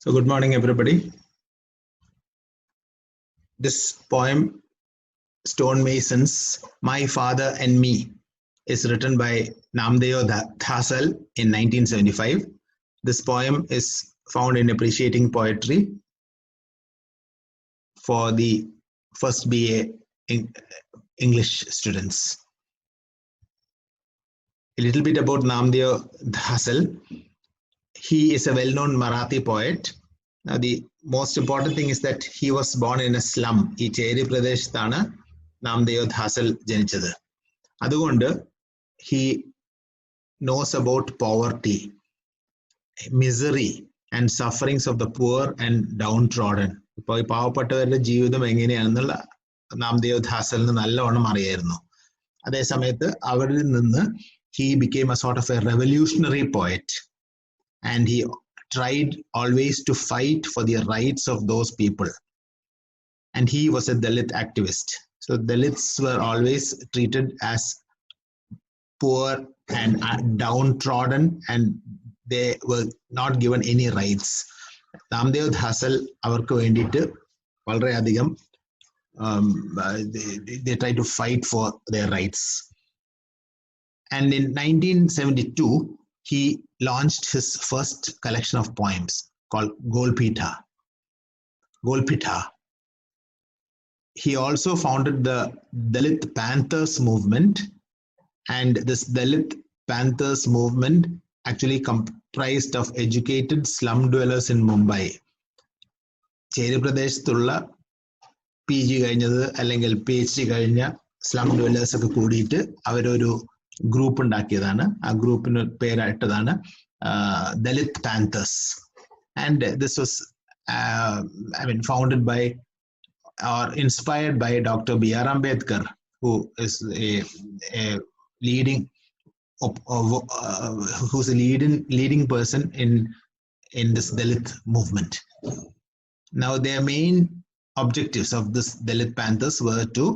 So good morning, everybody. This poem, Stonemasons, My Father and Me, is written by Namdeo Dhasal in 1975. This poem is found in Appreciating Poetry for the first BA English students. A little bit about Namdeo Dhasal. He is a well-known Marathi poet. Now, the most important thing is that he was born in a slum. ഈ ചേരി പ്രദേശത്താണ് നാംദേവ് ധാസൽ ജനിച്ചത്. അതുകൊണ്ട് he knows about poverty, misery and sufferings of the poor and downtrodden. ഇപ്പോൾ ഈ പാവപ്പെട്ടവരുടെ ജീവിതം എങ്ങനെയാണെന്നുള്ള നാംദേവ് ധാസലിന് നല്ലവണ്ണം അറിയായിരുന്നു. അതേസമയത്ത് അവരിൽ നിന്ന് he became a sort of a revolutionary poet, and he tried always to fight for the rights of those people. And he was a Dalit activist. So Dalits were always treated as poor and downtrodden, and they were not given any rights. Namdeo Dhasal avarku vendittu valareyadhigam they tried to fight for their rights. And in 1972, he launched his first collection of poems called Golpitha. He also founded the Dalit Panthers movement, and this Dalit Panthers movement actually comprised of educated slum dwellers in Mumbai. ചേരി പ്രദേശത്തുള്ള PG കഴിഞ്ഞത് അല്ലെങ്കിൽ PhD കഴിഞ്ഞ slum dwellers ഒക്കെ കൂടിയിട്ട് അവരൊരു group ഉണ്ടാക്കിയതാണ്. ആ ഗ്രൂപ്പിന് പേരായിട്ടതാണ് Dalit Panthers. And this was founded by or inspired by Dr. B.R. Ambedkar, who is a leading who's a leading person in this Dalit movement. Now, their main objectives of this Dalit Panthers were to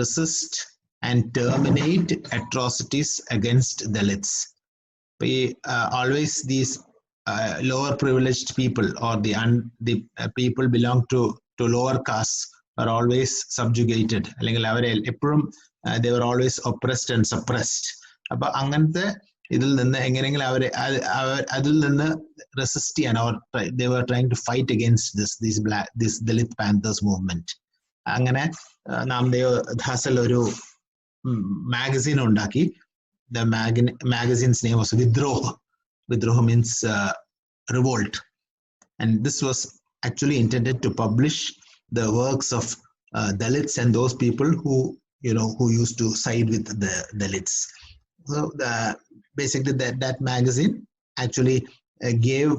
resist and terminate atrocities against Dalits. Always these lower privileged people or the people belong to lower castes are always subjugated. They were always oppressed and suppressed. അപ്പോൾ അങ്ങനത്തെ ഇതിൽ നിന്ന് എങ്ങനെയെങ്കിലും അതിൽ നിന്ന് resist ചെയ്യാൻ they were trying to fight against this Dalit Panthers movement. അങ്ങനെ നാംദേവ് ധാസൽ ഒരു magazine undaki. The magazine's name was Vidroha. Vidroha means revolt, and this was actually intended to publish the works of Dalits and those people who used to side with the Dalits. So basically that magazine actually gave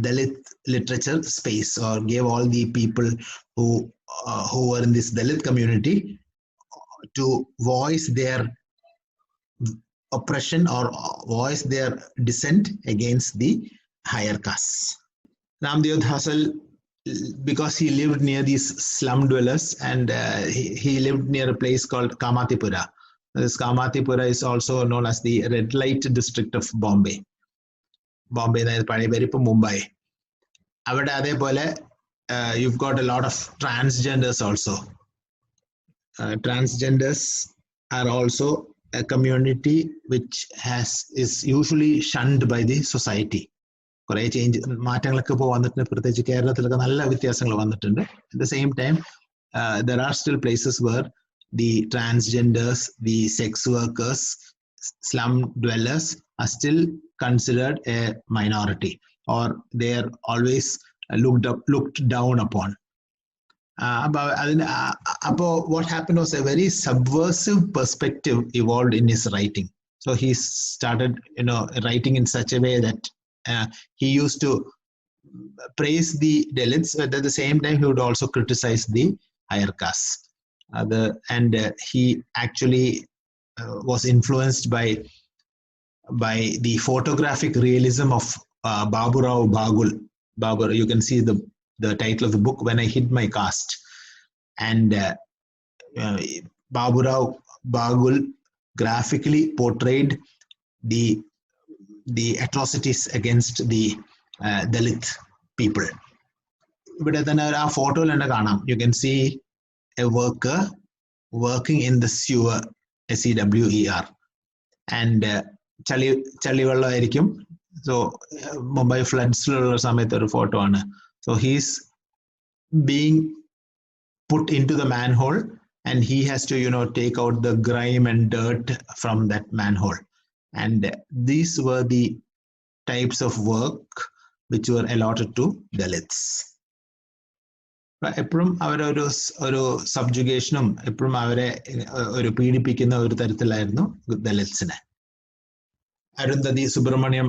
Dalit literature space, or gave all the people who were in this Dalit community to voice their oppression or voice their dissent against the higher castes. Namdeo Dhasal, because he lived near these slum dwellers, and he lived near a place called Kamatipura. This Kamatipura is also known as the red light district of Bombay. Bombay is Mumbai. Avade adepole you've got a lot of transgenders also. Transgenders are also a community which is usually shunned by the society. കുറേ മാറ്റങ്ങളൊക്കെ ഇപ്പോൾ വന്നിട്ടുണ്ട്. പ്രത്യേകിച്ച് കേരളത്തിലൊക്കെ നല്ല വ്യത്യാസങ്ങൾ വന്നിട്ടുണ്ട്. At the same time, there are still places where the transgenders, the sex workers, slum dwellers are still considered a minority, or they are always looked down upon. What happened was a very subversive perspective evolved in his writing. So he started writing in such a way that he used to praise the Dalits, but at the same time he would also criticize the higher castes. And he actually was influenced by the photographic realism of Baburao Bagul. You can see the title of the book, When I Hid My Caste. And Baburao Bagul graphically portrayed the atrocities against the Dalit people. But then a photo you can see a worker working in the sewer, SEWER, and ചളി വെള്ളമായിരിക്കും. So Mumbai floods സമയത്ത് ഒരു photo ആണ്. So he's being put into the manhole and he has to take out the grime and dirt from that manhole. And these were the types of work which were allotted to Dalits. എപ്പോഴും ഒരു സബ്ജുഗേഷനും എപ്പോഴും അവരെ ഒരു പീഡിപ്പിക്കുന്ന ഒരു തരത്തിലായിരുന്നു ദലിത്സിനെ. Arundhati Subramaniam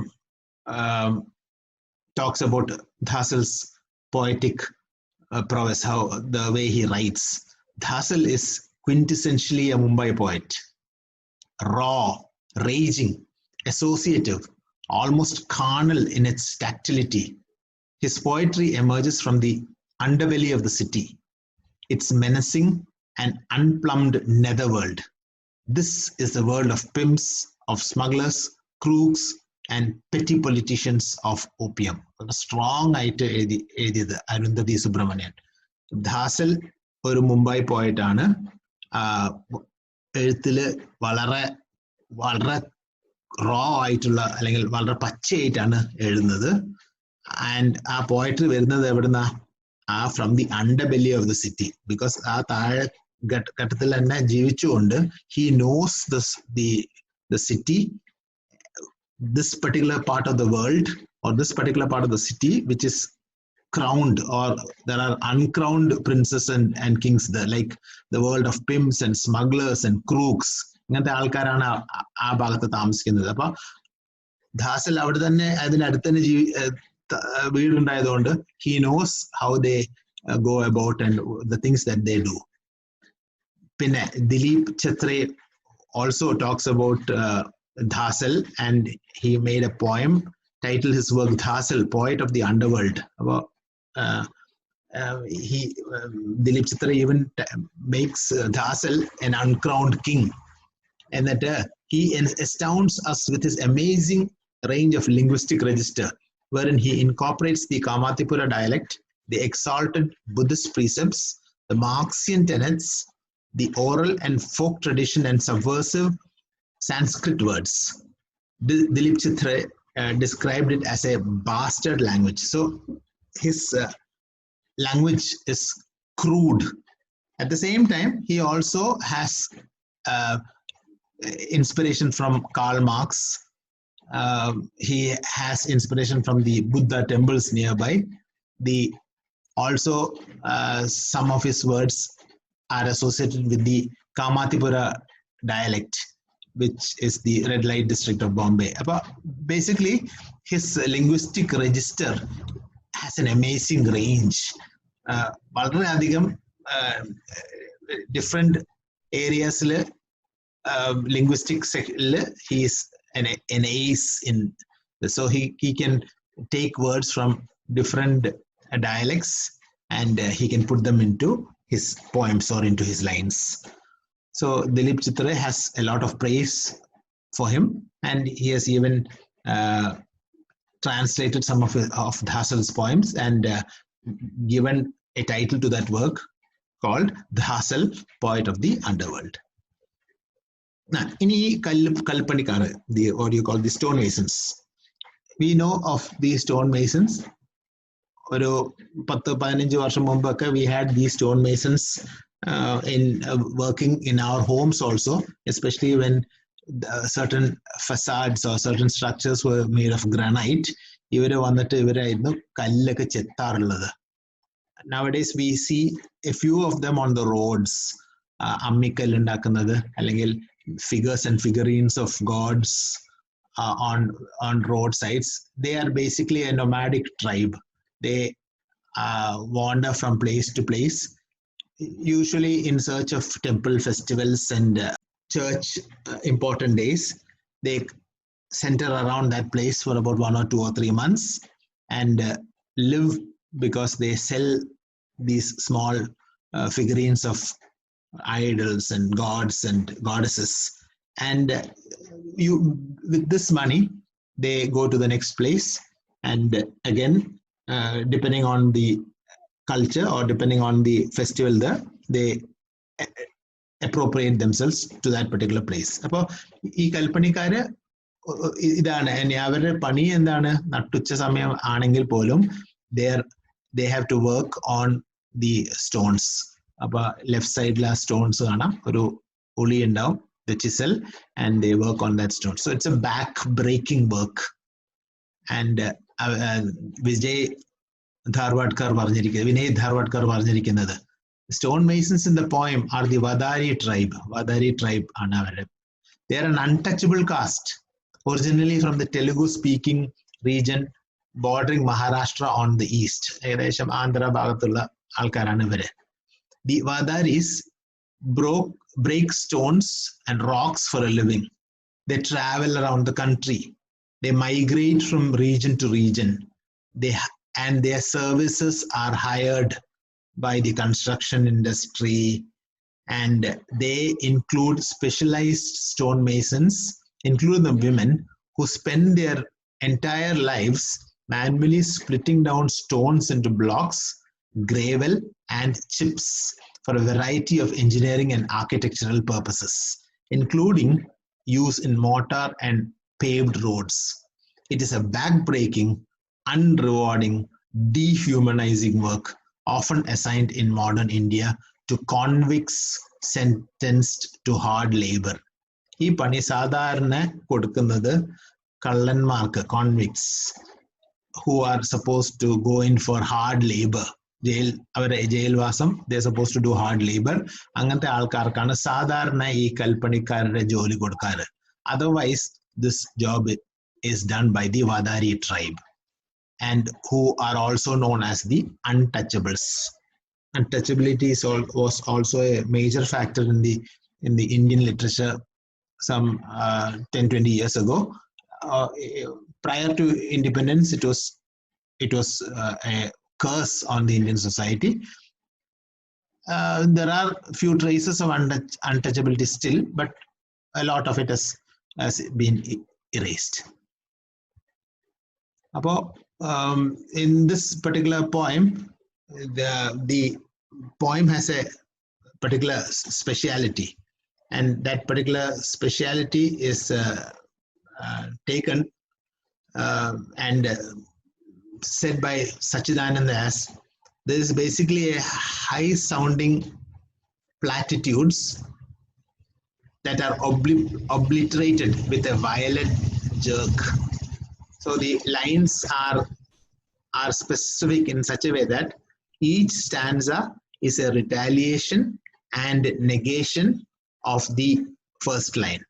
talks about Dhasal's poetic prowess, how the way he writes. Dhasal is quintessentially a Mumbai poet. Raw, raging, associative, almost carnal in its tactility. His poetry emerges from the underbelly of the city, its menacing and unplumbed netherworld. This is the world of pimps, of smugglers, crooks, and petty politicians of opium. Strong ആയിട്ട് എഴുതിയത് അരുന്ധതി സുബ്രഹ്മണ്യൻ. ധാസൽ ഒരു Mumbai poet ആണ്. എഴുത്തില് വളരെ വളരെ raw ആയിട്ടുള്ള അല്ലെങ്കിൽ വളരെ പച്ചയായിട്ടാണ് എഴുതുന്നത്. ആൻഡ് ആ പോയട്രി വരുന്നത് എവിടുന്ന? From the underbelly of the city. Because ആ താഴെ ഘട്ടത്തിൽ തന്നെ ജീവിച്ചുകൊണ്ട് he knows the city, this particular part of the world or this particular part of the city which is crowned, or there are uncrowned princes and kings there, like the world of pimps and smugglers and crooks. ഇങ്ങനത്തെ ആൾക്കാരാണ് ആ ഭാഗത്ത് താമസിക്കുന്നത്. അപ്പൊ ധാസൽ അവിടെ തന്നെ അതിനടുത്ത് തന്നെ വീടുണ്ടായതുകൊണ്ട് he knows how they go about and the things that they do. പിന്നെ Dileep ഛത്രെ also talks about Dhasal, and he made a poem, titled his work Dhasal, Poet of the Underworld. Dilip Chitra even makes Dhasal an uncrowned king, and that he astounds us with his amazing range of linguistic register, wherein he incorporates the Kamatipura dialect, the exalted Buddhist precepts, the Marxian tenets, the oral and folk tradition, and subversive Sanskrit words. Dilip Chitra described it as a bastard language. So his language is crude. At the same time, he also has inspiration from Karl Marx. He has inspiration from the Buddha temples nearby. Also, some of his words are associated with the Kamatipura dialect, which is the red light district of Bombay. Basically, his linguistic register has an amazing range. വളരെയധികം different areas linguistic he is an ace in. So he can take words from different dialects and he can put them into his poems or into his lines. So Dilip Chitra has a lot of praise for him, and he has even translated some of Dhasal's poems and given a title to that work called Dhasal, Poet of the Underworld. Now, in Kalpanikara, what you call the stonemasons, we know of these stonemasons. ഒരു 10-15 വർഷം മുമ്പൊക്കെ we had these stonemasons in working in our homes also, especially when certain facades or certain structures were made of granite. ഇവരായിരുന്നു കല്ലൊക്കെ ചെത്താറുള്ളത്. Nowadays we see a few of them on the roads. അമ്മിക്കല്ല് ഉണ്ടാക്കുന്നത്, അല്ലെങ്കിൽ figures and figurines of gods on roadsides. They are basically a nomadic tribe. They wander from place to place, usually in search of temple festivals and church important days. They center around that place for about 1 or 2 or 3 months and live because they sell these small figurines of idols and gods and goddesses. And with this money, they go to the next place and again depending on the culture or depending on the festival there, they appropriate themselves to that particular place. അപ്പോൾ ഈ കൽപ്പണിക്കാര് ഇതാണ് അവരുടെ പണി എന്താണ്, നട്ടുച്ച സമയം ആണെങ്കിൽ പോലും they have to work on the stones. അപ്പോൾ ലെഫ്റ്റ് സൈഡിൽ ആ സ്റ്റോൺസ് കാണാം, ഒരു ഉളി ഉണ്ടാവും, the chisel, and they work on that stone. So it's a back breaking work. And Vinay Dharwadkar പറഞ്ഞിരിക്കുന്നത്, stone masons in the poem are the Vadari tribe. Vadari tribe ആണ് അവരുടെ. They are an untouchable caste, originally from the Telugu speaking region bordering Maharashtra on the east. ഏകദേശം ആന്ധ്ര ഭാഗത്തുള്ള ആൾക്കാരാണ് ഇവര്. The Vadaris break stones and rocks for a living. They travel around the country. They migrate from region to region. And their services are hired by the construction industry, and they include specialized stonemasons, include the women who spend their entire lives manually splitting down stones into blocks, gravel, and chips for a variety of engineering and architectural purposes, including use in mortar and paved roads. It is a back-breaking, unrewarding, dehumanizing work often assigned in modern India to convicts sentenced to hard labor. ഈ പണി സാധാരണ കൊടുക്കുന്നത് കള്ളന്മാർക്ക്, convicts who are supposed to go in for hard labor, അവരുടെ ജയിൽവാസം, they are supposed to do hard labor. അങ്ങനത്തെ ആൾക്കാർക്കാണ് സാധാരണ ഈ കൽപ്പണിക്കാരുടെ ജോലി കൊടുക്കാറ്. Otherwise, this job is done by the Vadari tribe, and who are also known as the untouchables. Untouchability was also a major factor in the Indian literature some 10-20 years ago. Prior to independence, it was a curse on the Indian society. There are few traces of untouchability still, but a lot of it has been erased. In this particular poem, the poem has a particular speciality, and that particular speciality is taken and said by Sachidananda as there is basically a high sounding platitudes that are obliterated with a violent jerk. So the lines are specific in such a way that each stanza is a retaliation and negation of the first line.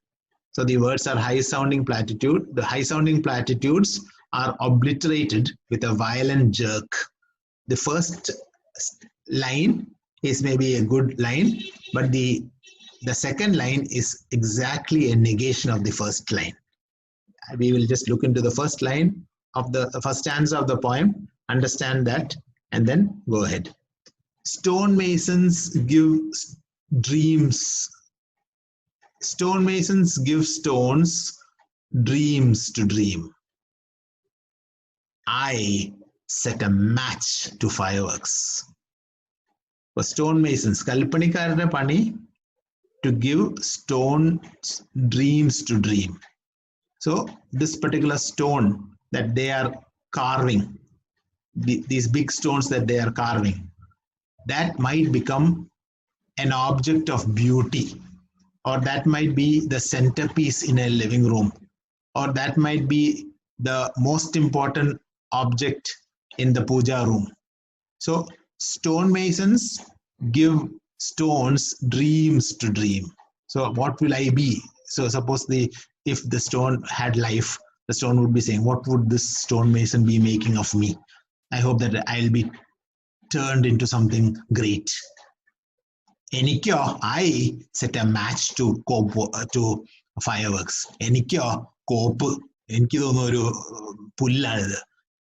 So the words are high sounding platitude. The high sounding platitudes are obliterated with a violent jerk. The first line is maybe a good line, but the second line is exactly a negation of the first line. We will just look into the first line of the first stanza of the poem, understand that, and then go ahead. Stonemasons give dreams. Stonemasons give stones dreams to dream. I set a match to fireworks. For stonemasons, kalpanikarade pani to give stones dreams to dream. So this particular stone that they are carving, these big stones that they are carving, that might become an object of beauty, or that might be the centerpiece in a living room, or that might be the most important object in the puja room. So stonemasons give stones dreams to dream. So what will I be? So suppose if the stone had life, the stone would be saying, what would this stonemason be making of me? I hope that I'll be turned into something great. Enikyo, I set a match to fireworks. Enikyo, cope.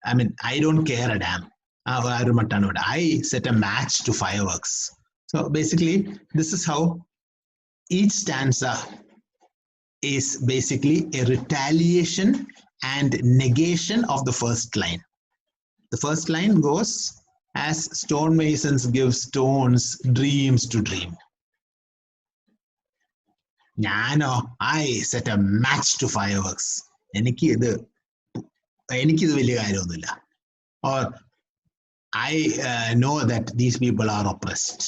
I mean, I don't care a damn. I set a match to fireworks. So basically, this is how each stanza is basically a retaliation and negation of the first line. The first line goes, as stonemasons give stones dreams to dream. I set a match to fireworks. എനിക്കിത് വലിയ കാര്യമൊന്നുമില്ല. Or I know that these people are oppressed.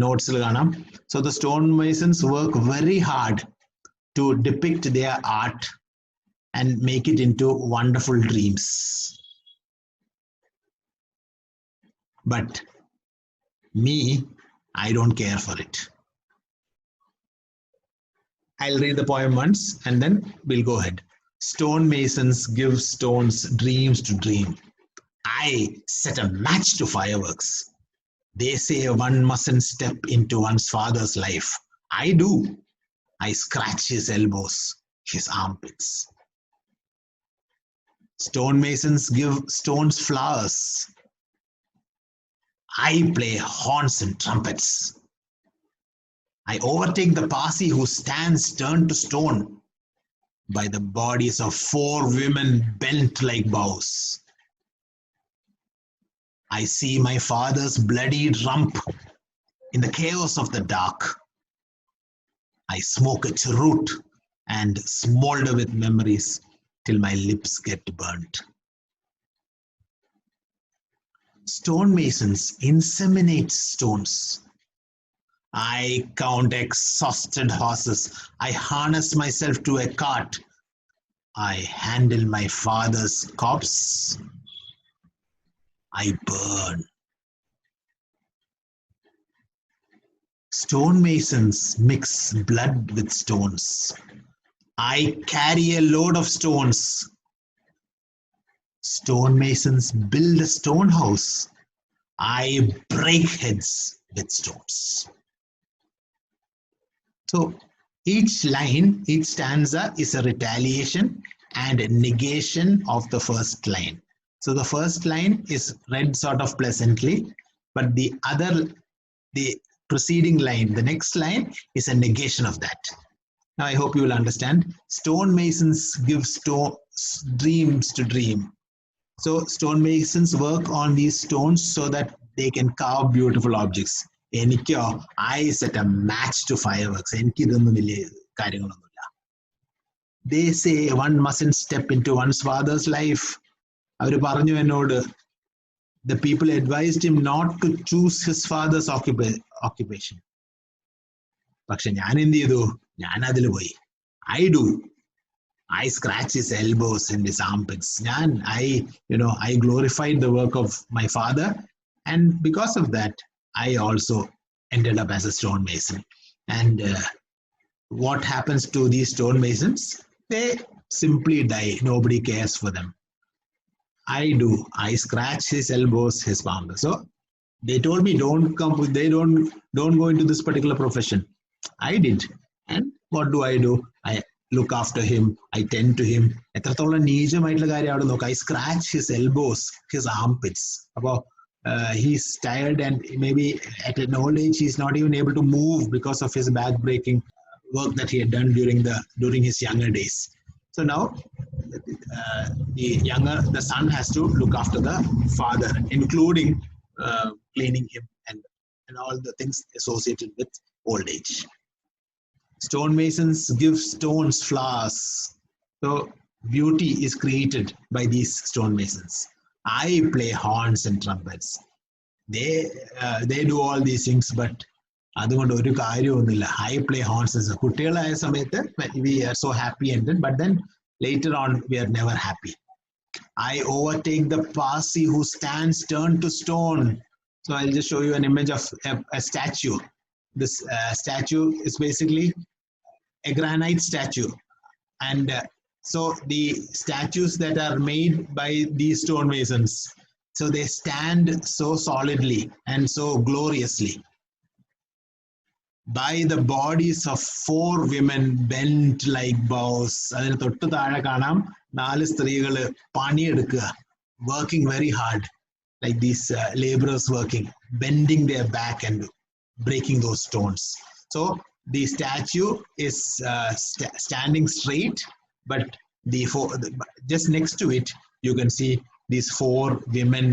Notes il കാണാം. So the stonemasons work very hard to depict their art and make it into wonderful dreams. But me, I don't care for it. I'll read the poem once and then we'll go ahead. Stonemasons give stones dreams to dream. I set a match to fireworks. They say one mustn't step into one's father's life. I do. I scratch his elbows, his armpits. Stonemasons give stones flowers. I play horns and trumpets. I overtake the Parsi who stands turned to stone by the bodies of 4 women bent like bows. I see my father's bloodied rump in the chaos of the dark. I smoke a cheroot and smolder with memories till my lips get burnt. Stonemasons inseminate stones. I count exhausted horses. I harness myself to a cart. I handle my father's corpse. I burn. Stonemasons mix blood with stones. I carry a load of stones. Stonemasons build a stone house. I break heads with stones. So each line, each stanza is a retaliation and a negation of the first line. So the first line is read sort of pleasantly, but the preceding line, the next line is a negation of that. Now I hope you will understand. Stonemasons give dreams to dream. So stonemasons work on these stones so that they can carve beautiful objects. I set a match to fireworks. They say one mustn't step into one's father's life. The people advised him not to choose his father's occupation. I do. I scratch his elbows and his armpits. I glorified the work of my father, and because of that, I also ended up as a stonemason. And what happens to these stonemasons? They simply die. Nobody cares for them. I do. I scratch his elbows, his palms. So they told me don't go into this particular profession. I did. And what do? I look after him. I tend to him. I scratch his elbows, his armpits. He's tired and maybe at an old age he's not even able to move because of his back-breaking work that he had done during his younger days. So now the son has to look after the father, including cleaning him and all the things associated with old age. Stonemasons give stones flowers. So beauty is created by these stonemasons. I play horns and trumpets. They do all these things, but I play horns as a kuttiyalaaya samayathu we are so happy ended, but then later on we are never happy. I overtake the Parsi who stands turned to stone. So I'll just show you an image of a statue. This statue is basically a granite statue, and so the statues that are made by these stonemasons, so they stand so solidly and so gloriously by the bodies of 4 women bent like bows. Adinu thottu thaazhe kaanam 4 സ്ത്രീകൾ പണിയെടുക്കുക, working very hard, like these laborers working, bending their back and breaking those stones. So the statue is standing straight, but just next to it you can see these 4 women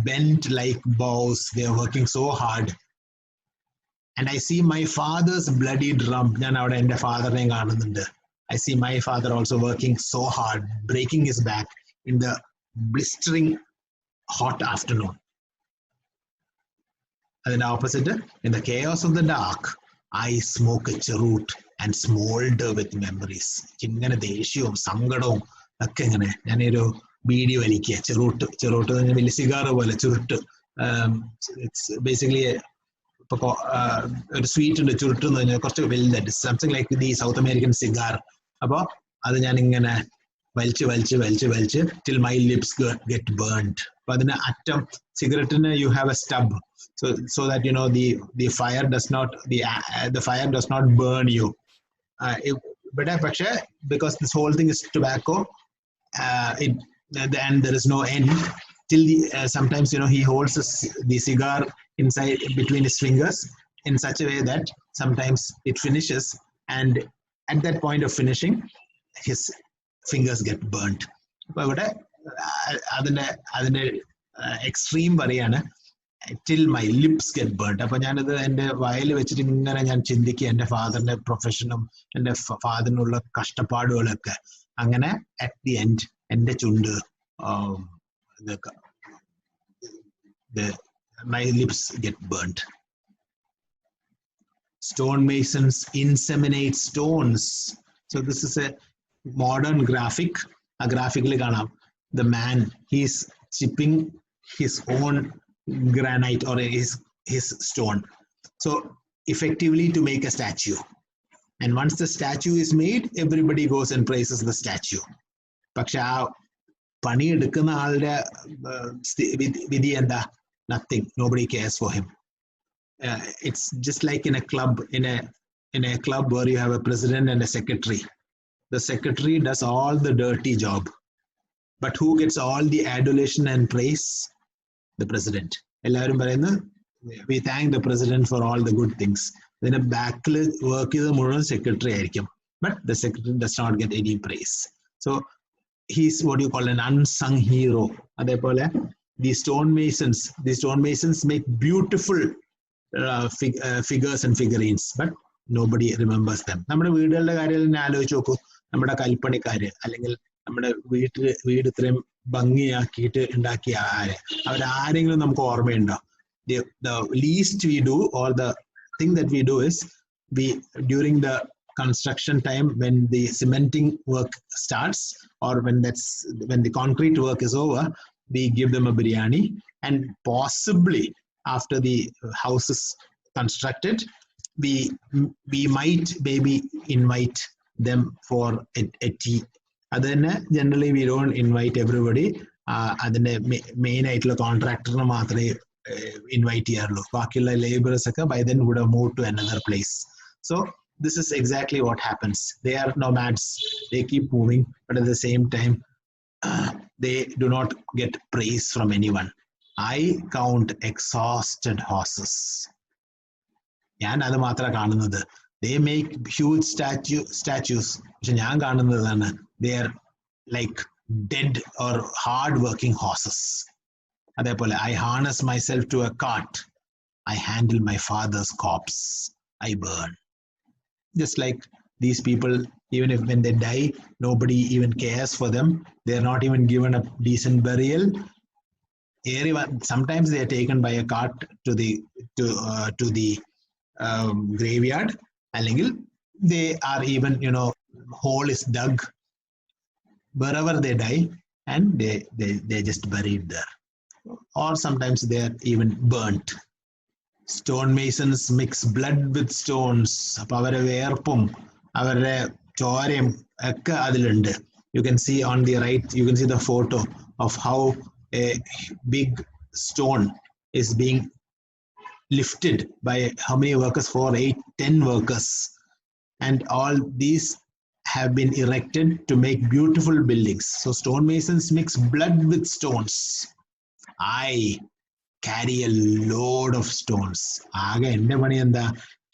bent like bows. They are working so hard. And I see my father's bloody drum. I see my father also working so hard, breaking his back in the blistering hot afternoon. And then opposite, in the chaos of the dark, I smoke a cheroot and smolder with memories. ഇങ്ങനെ ദേഷ്യവും സങ്കടവും ഒക്കെ ഇങ്ങനെ ഞാനൊരു ബീഡി വലിക്കുക, ചെറുട്ട് വലിയ cigar പോലെ ചുരുട്ട്. It's basically ഒരു സ്വീറ്റ് ഉണ്ട്, ചുരുട്ട് എന്ന് പറഞ്ഞാൽ കുറച്ച് വലുതായിട്ട്, something like the south American cigar. അപ്പോൾ അത് ഞാനിങ്ങനെ വലിച്ച് till my lips get burnt. അപ്പൊ അതിന് അറ്റം, സിഗരറ്റിന് you have a stub, so that you know the fire does not burn you. പക്ഷേ because this whole thing is tobacco, and there is no end till sometimes he holds the cigar inside between his fingers in such a way that sometimes it finishes, and at that point of finishing his fingers get burnt. അപ്പോൾ ഇവിടെ അതിന്റെ extreme പറയാണ്, till my lips get burnt. അപ്പൊ ഞാനത് എൻ്റെ വയൽ വെച്ചിട്ട് ഇങ്ങനെ ഞാൻ ചിന്തിക്കുക എൻ്റെ ഫാദറിന്റെ പ്രൊഫഷനും എൻ്റെ ഫാദറിനുള്ള കഷ്ടപ്പാടുകളൊക്കെ. അങ്ങനെ at the end എൻ്റെ ചുണ്ട്, my lips get burnt. Stonemasons inseminate stones. So this is a modern graphic. A graphically കാണാം, the man, he's chipping his own granite or his stone, so effectively to make a statue. And once the statue is made, everybody goes and praises the statue. പക്ഷെ ആ പണി എടുക്കുന്ന ആളുടെ വിധി എന്താ? Nothing. Nobody cares for him. It's just like in a club, in a club where you have a president and a secretary. The secretary does all the dirty job, but who gets all the adulation and praise? The president. എല്ലാവരും പറയുന്നത്, we thank the president for all the good things. ഇതിന് ബാക്കിൽ work ചെയ്ത് മുഴുവൻ secretary ആയിരിക്കും, but the secretary does not get any praise. So he's what you call an unsung hero. അതേപോലെ the stonemasons make beautiful figures and figurines, but nobody remembers them. നമ്മുടെ വീടുകളുടെ കാര്യം തന്നെ ആലോചിച്ച് നോക്കൂ. നമ്മുടെ കൽപ്പണിക്കാര് അല്ലെങ്കിൽ നമ്മുടെ വീട് ഇത്രയും ഭംഗിയാക്കിയിട്ട് ഉണ്ടാക്കിയ അവരാരെങ്കിലും നമുക്ക് ഓർമ്മയുണ്ടോ? The least we do, or the thing that we do, is during the construction time, when the cementing work starts, or when the concrete work is over, we give them a biryani, and possibly after the house is constructed, we might maybe invite them for a tea. Adana generally we don't invite everybody. Adane main ആയിട്ടുള്ള കോൺട്രാക്ടറിനെ മാത്രമേ invite ചെയ്യാറുള്ളൂ. ബാക്കിയുള്ള laborers ഒക്കെ by then would have moved to another place. So this is exactly what happens. They are nomads. They keep moving, but at the same time they do not get praise from anyone. I count exhausted horses. ഞാൻ അത് മാത്രമാണ് കാണുന്നത്. They make huge statues. പക്ഷെ ഞാൻ കാണുന്നതാണ്, they are like dead or hard working horses. അതേപോലെ I harness myself to a cart. I handle my father's corpse. I burn. Just like these people, even if when they die, nobody even cares for them. They are not even given a decent burial. Sometimes they are taken by a cart to the graveyard. അല്ലെങ്കിൽ they are even, hole is dug wherever they die, and they just buried there, or sometimes they are even burnt. Stonemasons mix blood with stones. അപ്പോൾ അവരെ വേർപ്പും അവരുടെ ചോരയും ഒക്കെ അതിലുണ്ട്. You can see on the right, you can see the photo of how a big stone is being lifted by how many workers? 4, 8, 10 workers, and all these have been erected to make beautiful buildings. So stonemasons mix blood with stones. I carry a load of stones. ആകെ എൻ്റെ പണി എന്താ?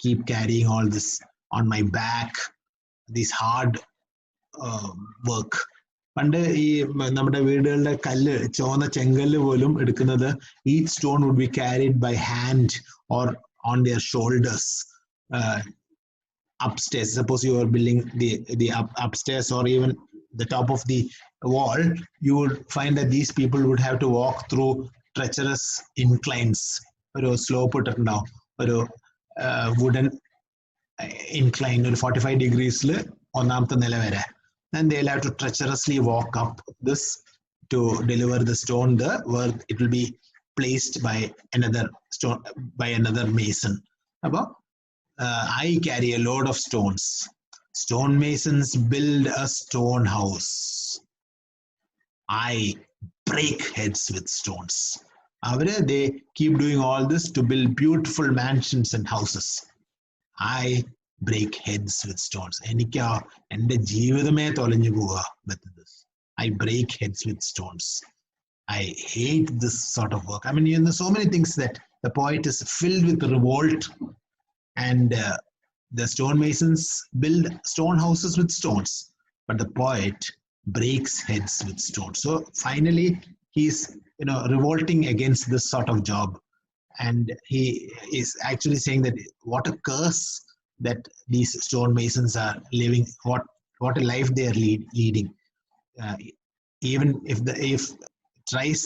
Keep carrying all this on my back, this hard work. പണ്ട് ഈ നമ്മുടെ വീടുകളുടെ കല്ല് ചുവന്ന ചെങ്കല്ല് പോലും എടുക്കുന്നത് each stone would be carried by hand or on their shoulders upstairs. Suppose you are building the upstairs or even the top of the wall, you would find that these people would have to walk through treacherous inclines. ഒരു slope ഇട്ടിട്ടുണ്ടാവും, ഒരു wooden incline, ഒരു 45 degreesൽ ഒന്നാമത്തെ നില വരെ. And they'll have to treacherously walk up this to deliver the stone there, where it will be placed by another stone, by another mason. About I carry a load of stones. Stone masons build a stone house. I break heads with stones. They keep doing all this to build beautiful mansions and houses. I break heads with stones. എനിക്ക് എൻ്റെ ജീവിതമേ തൊലഞ്ഞു പോവുക with this. I break heads with stones. I hate this sort of work. I mean, you know, so many things that the poet is filled with revolt, and the stonemasons build stone houses with stones, but the poet breaks heads with stones. So finally, he's, you know, revolting against this sort of job. And he is actually saying that what a curse that these stonemasons are living, what a life they are leading. Even if tries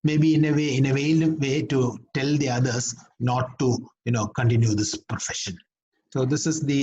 maybe in a veiled way to tell the others not to, you know, continue this profession. So this is the